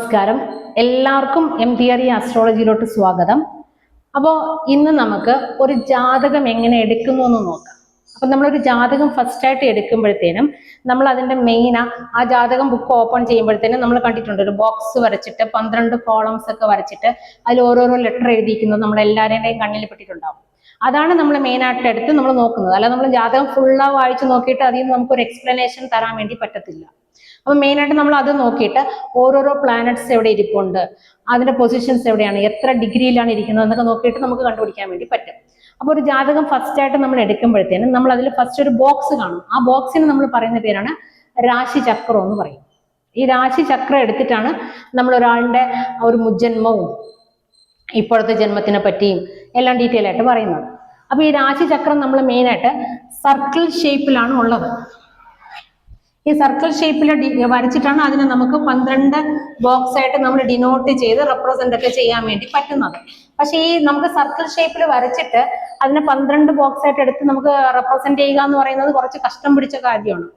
നമസ്കാരം, എല്ലാവർക്കും M theory ആസ്ട്രോളജിയിലോട്ട് സ്വാഗതം. അപ്പോൾ ഇന്ന് നമുക്ക് ഒരു ജാതകം എങ്ങനെ എടുക്കുന്നു എന്ന് നോക്കാം. അപ്പം നമ്മളൊരു ജാതകം ഫസ്റ്റായിട്ട് എടുക്കുമ്പോഴത്തേനും നമ്മൾ അതിൻ്റെ ആ ജാതകം ബുക്ക് ഓപ്പൺ ചെയ്യുമ്പോഴത്തേനും നമ്മൾ കണ്ടിട്ടുണ്ട്, ഒരു ബോക്സ് വരച്ചിട്ട് 12 കോളംസ് ഒക്കെ വരച്ചിട്ട് അതിൽ ഓരോരോ ലെറ്റർ എഴുതിയിരിക്കുന്നത് നമ്മളെല്ലാവരുടെയും കണ്ണിൽ പെട്ടിട്ടുണ്ടാവും. അതാണ് നമ്മൾ മെയിനായിട്ട് എടുത്ത് നമ്മൾ നോക്കുന്നത്. അല്ല നമ്മൾ ജാതകം ഫുള്ളാ വായിച്ച് നോക്കിയിട്ട് അതിൽ നിന്ന് നമുക്കൊരു എക്സ്പ്ലനേഷൻ തരാൻ വേണ്ടി പറ്റത്തില്ല. അപ്പൊ മെയിനായിട്ട് നമ്മൾ അത് നോക്കിയിട്ട് ഓരോരോ പ്ലാനറ്റ്സ് എവിടെ ഇരിപ്പുണ്ട്, അതിന്റെ പൊസിഷൻസ് എവിടെയാണ്, എത്ര ഡിഗ്രിയിലാണ് ഇരിക്കുന്നത് എന്നൊക്കെ നോക്കിയിട്ട് നമുക്ക് കണ്ടുപിടിക്കാൻ വേണ്ടി പറ്റും. അപ്പൊ ഒരു ജാതകം ഫസ്റ്റ് ആയിട്ട് നമ്മൾ എടുക്കുമ്പോഴത്തേനും നമ്മൾ അതിൽ ഫസ്റ്റ് ഒരു ബോക്സ് കാണും. ആ ബോക്സിന് നമ്മൾ പറയുന്ന പേരാണ് രാശി ചക്രം എന്ന് പറയും. ഈ രാശി ചക്രം എടുത്തിട്ടാണ് നമ്മൾ ഒരാളുടെ ഒരു മുജ്ജന്മവും ഇപ്പോഴത്തെ ജന്മത്തിനെ പറ്റിയും എല്ലാം ഡീറ്റെയിൽ ആയിട്ട് പറയുന്നത്. അപ്പൊ ഈ രാശി ചക്രം നമ്മൾ മെയിനായിട്ട് സർക്കിൾ ഷേപ്പിലാണ് ഉള്ളത്. ഈ സർക്കിൾ ഷേപ്പിൽ വരച്ചിട്ടാണ് അതിനെ നമുക്ക് 12 ബോക്സ് ആയിട്ട് നമ്മൾ ഡിനോട്ട് ചെയ്ത് റെപ്രസെന്റ് ഒക്കെ ചെയ്യാൻ വേണ്ടി പറ്റുന്നത്. പക്ഷേ ഈ നമുക്ക് സർക്കിൾ ഷേപ്പിൽ വരച്ചിട്ട് അതിനെ 12 ബോക്സ് ആയിട്ട് എടുത്ത് നമുക്ക് റെപ്രസെന്റ് ചെയ്യുക എന്ന് പറയുന്നത് കുറച്ച് കഷ്ടം പിടിച്ച കാര്യമാണ്.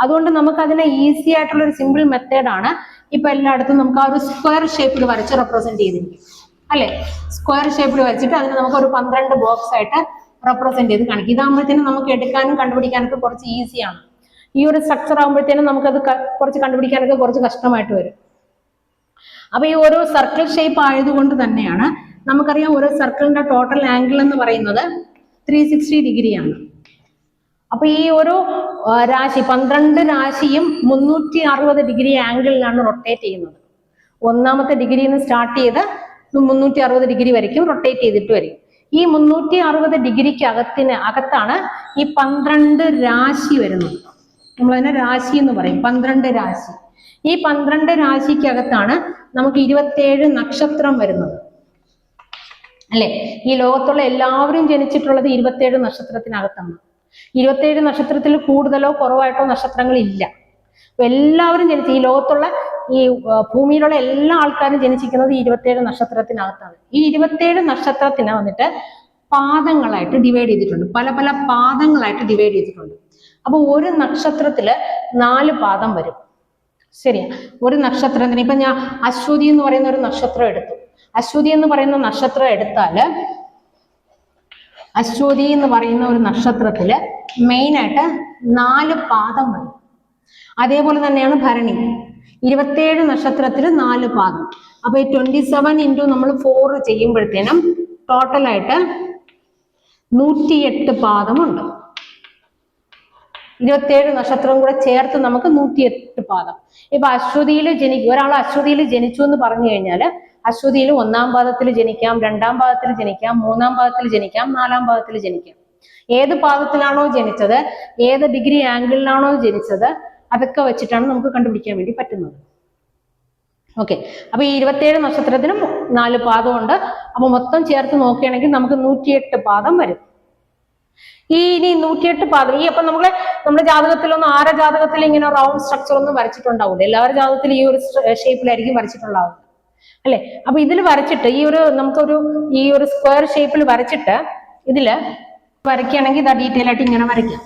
അതുകൊണ്ട് നമുക്ക് അതിനെ ഈസി ആയിട്ടുള്ള ഒരു സിമ്പിൾ മെത്തേഡാണ് ഇപ്പൊ എല്ലായിടത്തും നമുക്ക് ആ ഒരു സ്ക്വയർ ഷേപ്പിൽ വരച്ച് റെപ്രസെന്റ് ചെയ്തിരിക്കും, അല്ലെ? സ്ക്വയർ ഷേപ്പിൽ വരച്ചിട്ട് അതിനെ നമുക്ക് ഒരു 12 ബോക്സ് ആയിട്ട് റെപ്രസെന്റ് ചെയ്ത് കാണിക്കും. ഇതാകുമ്പോഴത്തേനും നമുക്ക് എടുക്കാനും കണ്ടുപിടിക്കാനൊക്കെ കുറച്ച് ഈസിയാണ്. ഈ ഒരു സ്ട്രക്ചർ ആകുമ്പോഴത്തേനും നമുക്കത് കുറച്ച് കണ്ടുപിടിക്കാനൊക്കെ കുറച്ച് കഷ്ടമായിട്ട് വരും. അപ്പൊ ഈ ഓരോ സർക്കിൾ ഷേപ്പ് ആയതുകൊണ്ട് തന്നെയാണ് നമുക്കറിയാം ഓരോ സർക്കിളിന്റെ ടോട്ടൽ ആംഗിൾ എന്ന് പറയുന്നത് 360 ഡിഗ്രിയാണ്. അപ്പൊ ഈ ഒരു രാശി 12 രാശിയും 360 ഡിഗ്രി ആംഗിളിലാണ് റൊട്ടേറ്റ് ചെയ്യുന്നത്. ഒന്നാമത്തെ ഡിഗ്രിയിൽ നിന്ന് സ്റ്റാർട്ട് ചെയ്ത് 360 ഡിഗ്രി വരയ്ക്കും റൊട്ടേറ്റ് ചെയ്തിട്ട് വരും. ഈ 360 ഡിഗ്രിക്ക് അകത്താണ് ഈ 12 രാശി വരുന്നത്. നമ്മളതിനെ രാശി എന്ന് പറയും, 12 രാശി. ഈ 12 രാശിക്കകത്താണ് നമുക്ക് 27 നക്ഷത്രം വരുന്നത്, അല്ലെ? ഈ ലോകത്തുള്ള എല്ലാവരും ജനിച്ചിട്ടുള്ളത് 27 നക്ഷത്രത്തിനകത്താണ്. 27 നക്ഷത്രത്തിൽ കൂടുതലോ കുറവായിട്ടോ നക്ഷത്രങ്ങൾ ഇല്ല. എല്ലാവരും ഈ ലോകത്തുള്ള ഈ ഭൂമിയിലുള്ള എല്ലാ ആൾക്കാരും ജനിച്ചിരിക്കുന്നത് 27 നക്ഷത്രത്തിനകത്താണ്. ഈ 27 നക്ഷത്രത്തിനെ വന്നിട്ട് പാദങ്ങളായിട്ട് ഡിവൈഡ് ചെയ്തിട്ടുണ്ട്, പല പല പാദങ്ങളായിട്ട് ഡിവൈഡ് ചെയ്തിട്ടുണ്ട്. അപ്പൊ ഒരു നക്ഷത്രത്തില് 4 പാദം വരും, ശരിയാ? ഒരു നക്ഷത്രത്തിന് ഇപ്പൊ ഞാൻ അശ്വതി എന്ന് പറയുന്ന ഒരു നക്ഷത്രം എടുത്തു. അശ്വതി എന്ന് പറയുന്ന നക്ഷത്രം എടുത്താല് അശ്വതി എന്ന് പറയുന്ന ഒരു നക്ഷത്രത്തില് മെയിനായിട്ട് 4 പാദം വരും. അതേപോലെ തന്നെയാണ് ഭരണി, 27 നക്ഷത്രത്തില് 4 പാദം. അപ്പൊ ഈ 27 ഇൻറ്റു നമ്മൾ 4 ചെയ്യുമ്പോഴത്തേനും ടോട്ടലായിട്ട് 108 പാദമുണ്ട്. 27 നക്ഷത്രം കൂടെ ചേർത്ത് നമുക്ക് 108 പാദം. ഇപ്പൊ അശ്വതിയിൽ ഒരാൾ അശ്വതിയിൽ ജനിച്ചു എന്ന് പറഞ്ഞു കഴിഞ്ഞാല് അശ്വതിയിൽ 1-ാം പാദത്തിൽ ജനിക്കാം, 2-ാം പാദത്തിൽ ജനിക്കാം, 3-ാം പാദത്തിൽ ജനിക്കാം, 4-ാം പാദത്തിൽ ജനിക്കാം. ഏത് പാദത്തിലാണോ ജനിച്ചത്, ഏത് ഡിഗ്രി ആംഗിളിലാണോ ജനിച്ചത്, അതൊക്കെ വെച്ചിട്ടാണ് നമുക്ക് കണ്ടുപിടിക്കാൻ വേണ്ടി പറ്റുന്നത്. ഓക്കെ, അപ്പൊ ഈ 27 നക്ഷത്രത്തിനും 4 പാദമുണ്ട്. അപ്പൊ മൊത്തം ചേർത്ത് നോക്കുകയാണെങ്കിൽ നമുക്ക് 108 പാദം വരും. ഇനി 108 പാദം അപ്പൊ നമ്മുടെ ജാതകത്തിലൊന്നും ആരെ ജാതകത്തിൽ ഇങ്ങനെ റൗണ്ട് സ്ട്രക്ചർ ഒന്നും വരച്ചിട്ടുണ്ടാവില്ല. എല്ലാവരുടെ ജാതകത്തിൽ ഈ ഒരു ഷേപ്പിലായിരിക്കും വരച്ചിട്ടുണ്ടാവുന്നത്, അല്ലെ? അപ്പൊ ഇതിൽ വരച്ചിട്ട് ഈ ഒരു സ്ക്വയർ ഷേപ്പിൽ വരച്ചിട്ട് ഇതില് വരയ്ക്കുകയാണെങ്കിൽ ഇതാ ഡീറ്റെയിൽ ആയിട്ട് ഇങ്ങനെ വരയ്ക്കാം.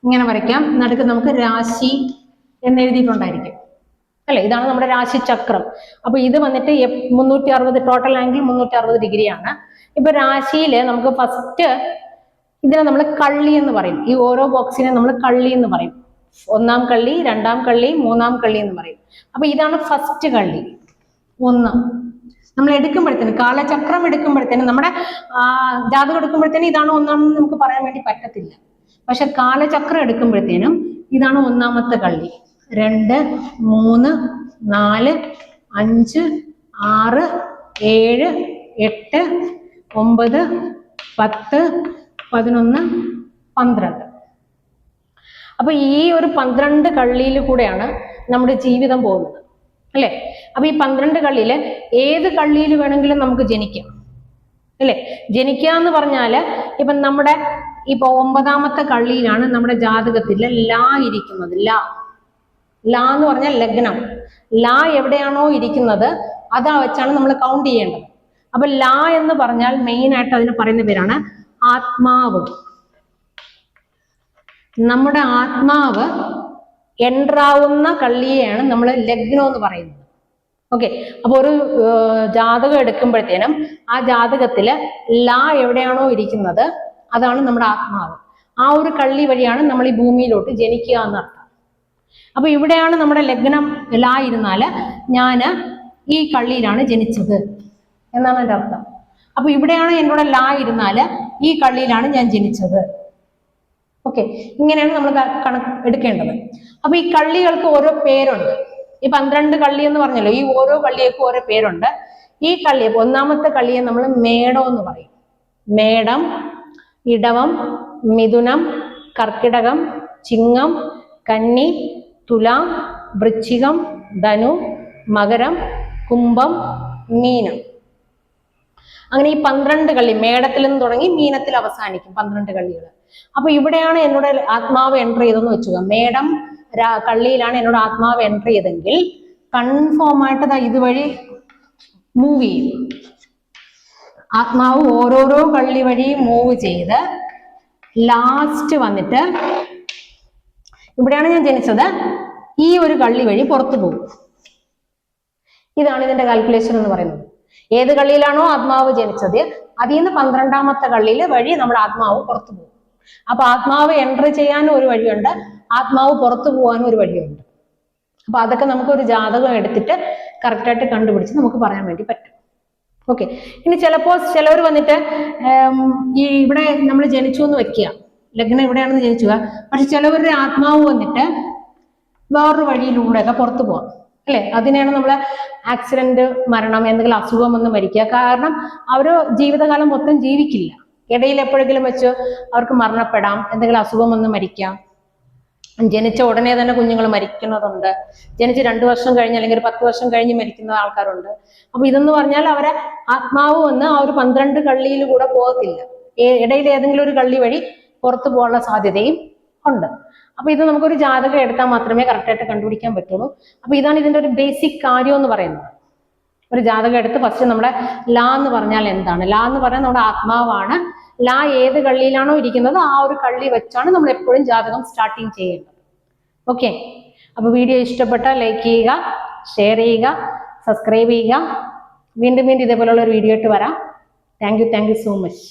ഇങ്ങനെ വരയ്ക്കാം. നടുക്ക് നമുക്ക് രാശി എന്നെഴുതിയിട്ടുണ്ടായിരിക്കും, അല്ലെ? ഇതാണ് നമ്മുടെ രാശി ചക്രം. അപ്പൊ ഇത് വന്നിട്ട് 360 ടോട്ടൽ ആംഗിൾ 360 ഡിഗ്രിയാണ്. ഇപ്പൊ രാശിയില് നമുക്ക് ഫസ്റ്റ് ഇതിനെ നമ്മൾ കള്ളി എന്ന് പറയും. ഈ ഓരോ ബോക്സിനെ നമ്മൾ കള്ളി എന്ന് പറയും. 1-ാം കള്ളി, 2-ാം കള്ളി, 3-ാം കള്ളി എന്ന് പറയും. അപ്പൊ ഇതാണ് ഫസ്റ്റ് കള്ളി 1. നമ്മൾ എടുക്കുമ്പോഴത്തേനും കാലചക്രം എടുക്കുമ്പോഴത്തേനും നമ്മുടെ ജാതകം എടുക്കുമ്പോഴത്തേനും ഇതാണ് 1-ആണെന്ന് നമുക്ക് പറയാൻ വേണ്ടി പറ്റത്തില്ല. പക്ഷെ കാലചക്രം എടുക്കുമ്പോഴത്തേനും ഇതാണ് 1-ാമത്തെ കള്ളി. 2, 3, 4, 5, 6, 7, 8, 9, 10, 11, 12. അപ്പൊ ഈ ഒരു 12 കള്ളിയിൽ കൂടെയാണ് നമ്മുടെ ജീവിതം പോകുന്നത്, അല്ലെ? അപ്പൊ ഈ 12 കള്ളിയില് ഏത് കള്ളിയിൽ വേണമെങ്കിലും നമുക്ക് ജനിക്കാം, അല്ലെ? ജനിക്കാന്ന് പറഞ്ഞാല് ഇപ്പൊ 9-ാമത്തെ കള്ളിയിലാണ് നമ്മുടെ ജാതകത്തിലെ ലാ ഇരിക്കുന്നത്. ലാ എന്ന് പറഞ്ഞാൽ ലഗ്നം. ലാ എവിടെയാണോ ഇരിക്കുന്നത് അതാ വെച്ചാണ് നമ്മൾ കൗണ്ട് ചെയ്യേണ്ടത്. അപ്പൊ ലാ എന്ന് പറഞ്ഞാൽ മെയിൻ ആയിട്ട് അതിന് പറയുന്ന പേരാണ് ആത്മാവ്. നമ്മുടെ ആത്മാവ് എൻട്രാവുന്ന കള്ളിയെയാണ് നമ്മൾ ലഗ്നം എന്ന് പറയുന്നത്. ഓക്കെ, അപ്പൊ ഒരു ജാതകം എടുക്കുമ്പോഴത്തേനും ആ ജാതകത്തില് ലാ എവിടെയാണോ ഇരിക്കുന്നത് അതാണ് നമ്മുടെ ആത്മാവ്. ആ ഒരു കള്ളി വഴിയാണ് നമ്മൾ ഈ ഭൂമിയിലോട്ട് ജനിക്കുക എന്നർത്ഥം. അപ്പൊ ഇവിടെയാണ് നമ്മുടെ ലഗ്നം ലാ ഇരുന്നാല് ഞാന് ഈ കള്ളിയിലാണ് ജനിച്ചത് എന്നാണ് എൻ്റെ അർത്ഥം. അപ്പൊ ഇവിടെയാണ് എന്നോട് ലാ ഇരുന്നാല് ഈ കള്ളിയിലാണ് ഞാൻ ജനിച്ചത്. ഓക്കെ, ഇങ്ങനെയാണ് നമ്മൾ കണക്ക് എടുക്കേണ്ടത്. അപ്പൊ ഈ കള്ളികൾക്ക് ഓരോ പേരുണ്ട്. ഈ 12 കള്ളി എന്ന് പറഞ്ഞല്ലോ, ഈ ഓരോ കള്ളിയേക്കും ഓരോ പേരുണ്ട്. ഈ കള്ളിയെ ഒന്നാമത്തെ കള്ളിയെ നമ്മൾ മേടം എന്ന് പറയും. മേടം, ഇടവം, മിഥുനം, കർക്കിടകം, ചിങ്ങം, കന്നി, തുലാം, വൃശ്ചികം, ധനു, മകരം, കുംഭം, മീനം. അങ്ങനെ ഈ 12 കള്ളി മേടത്തിൽ നിന്ന് തുടങ്ങി മീനത്തിൽ അവസാനിക്കും 12 കള്ളികൾ. അപ്പൊ ഇവിടെയാണ് എന്നോട് ആത്മാവ് എൻട്രി ചെയ്തെന്ന് വെച്ചുക. മേടം കള്ളിയിലാണ് എന്നോട് ആത്മാവ് എൻട്രി ചെയ്തെങ്കിൽ കൺഫോം ആയിട്ട് ഇതുവഴി മൂവ് ചെയ്യും. ആത്മാവ് ഓരോരോ കള്ളി വഴി മൂവ് ചെയ്ത് ലാസ്റ്റ് വന്നിട്ട് ഇവിടെയാണ് ഞാൻ ജനിച്ചത്, ഈ ഒരു കള്ളി വഴി പുറത്തു പോകും. ഇതാണ് ഇതിന്റെ കാൽക്കുലേഷൻ എന്ന് പറയുന്നത്. ഏത് കള്ളിയിലാണോ ആത്മാവ് ജനിച്ചത് അതിൽ നിന്ന് 12ാമത്തെ കള്ളിയിലെ വഴി നമ്മുടെ ആത്മാവ് പുറത്തു പോകും. അപ്പൊ ആത്മാവ് എൻട്രി ചെയ്യാനും ഒരു വഴിയുണ്ട്, ആത്മാവ് പുറത്തു പോകാനും ഒരു വഴിയുണ്ട്. അപ്പൊ അതൊക്കെ നമുക്ക് ഒരു ജാതകം എടുത്തിട്ട് കറക്റ്റായിട്ട് കണ്ടുപിടിച്ച് നമുക്ക് പറയാൻ വേണ്ടി പറ്റും. ഓക്കെ, ഇനി ചിലപ്പോൾ ചിലവർ വന്നിട്ട് ഈ ഇവിടെ നമ്മൾ ജനിച്ചു എന്ന് വെക്കുക, ലഗ്നം ഇവിടെയാണെന്ന് ജനിച്ചു, പക്ഷെ ചിലവരുടെ ആത്മാവ് വന്നിട്ട് വേറൊരു വഴിയിലൂടെയൊക്കെ പുറത്തു പോകാം അല്ലെ. അതിനെയാണ് നമ്മൾ ആക്സിഡന്റ്, മരണം, എന്തെങ്കിലും അസുഖം വന്ന് മരിക്കുക. കാരണം അവര് ജീവിതകാലം മൊത്തം ജീവിക്കില്ല, ഇടയിൽ എപ്പോഴെങ്കിലും വെച്ച് അവർക്ക് മരണപ്പെടാം, എന്തെങ്കിലും അസുഖം വന്ന് മരിക്കാം. ജനിച്ച ഉടനെ തന്നെ കുഞ്ഞുങ്ങൾ മരിക്കുന്നതുണ്ട്, ജനിച്ച് 2 വർഷം കഴിഞ്ഞ് അല്ലെങ്കിൽ 10 വർഷം കഴിഞ്ഞ് മരിക്കുന്ന ആൾക്കാരുണ്ട്. അപ്പൊ ഇതെന്ന് പറഞ്ഞാൽ അവരെ ആത്മാവ് വന്ന് ആ ഒരു 12 കള്ളിയിൽ കൂടെ പോകത്തില്ല, ഇടയിൽ ഏതെങ്കിലും ഒരു കള്ളി വഴി പുറത്തു പോകാനുള്ള സാധ്യതയും ഉണ്ട്. അപ്പൊ ഇത് നമുക്കൊരു ജാതകം എടുത്താൽ മാത്രമേ കറക്റ്റായിട്ട് കണ്ടുപിടിക്കാൻ പറ്റുള്ളൂ. അപ്പൊ ഇതാണ് ഇതിന്റെ ഒരു ബേസിക് കാര്യം എന്ന് പറയുന്നത്. ഒരു ജാതകം എടുത്ത് ഫസ്റ്റ് നമ്മുടെ ലാ എന്ന് പറഞ്ഞാൽ എന്താണ്? ലാ എന്ന് പറഞ്ഞാൽ നമ്മുടെ ആത്മാവാണ്. ലാ ഏത് കള്ളിയിലാണോ ഇരിക്കുന്നത് ആ ഒരു കള്ളി വെച്ചാണ് നമ്മൾ എപ്പോഴും ജാതകം സ്റ്റാർട്ടിങ് ചെയ്യേണ്ടത്. ഓക്കെ, അപ്പൊ വീഡിയോ ഇഷ്ടപ്പെട്ടാൽ ലൈക്ക് ചെയ്യുക, ഷെയർ ചെയ്യുക, സബ്സ്ക്രൈബ് ചെയ്യുക. വീണ്ടും ഇതേപോലുള്ള ഒരു വീഡിയോ ആയിട്ട് വരാം. Thank you so much.